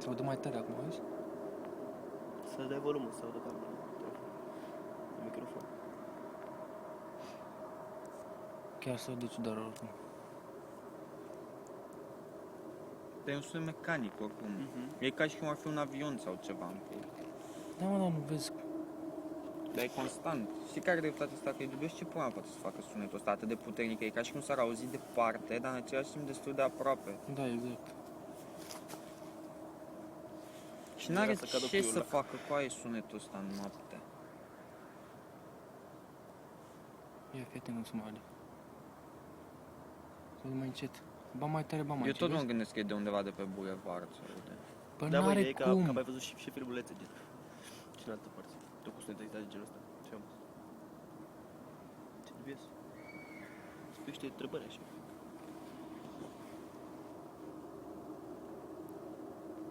Se aude mai tare acum, auzi? Să dai volumul, să audă calmul la telefon. La microfon. Chiar se aude ciudat oricum. Dar e un sunet mecanic oricum. E ca și cum ar fi un avion sau ceva în pula. Da, mă, dar nu vezi. Dar e constant. Și care dreptate asta că e dubios, ce pula poate să facă sunetul ăsta atât de puternic? E ca și cum s-ar auzi departe, dar în același timp destul de aproape. Da, exact. Și n-are Era să cadă ce puiul să ăla. facă cu aia sunetul ăsta în noapte. Ia, fii atent cum se mai aude. Se aude mai încet. Ba mai tare, ba mai Eu încet. tot mă vezi? gândesc că e de undeva de pe bulevard să aude. Bă, Da, mă, n-are ideea e cum. că am mai văzut și filmulețe gen. Și în altă parte. Tot cu sunete de genul ăsta. Ce am văzut? Ce dubios. Spui niște întrebări așa.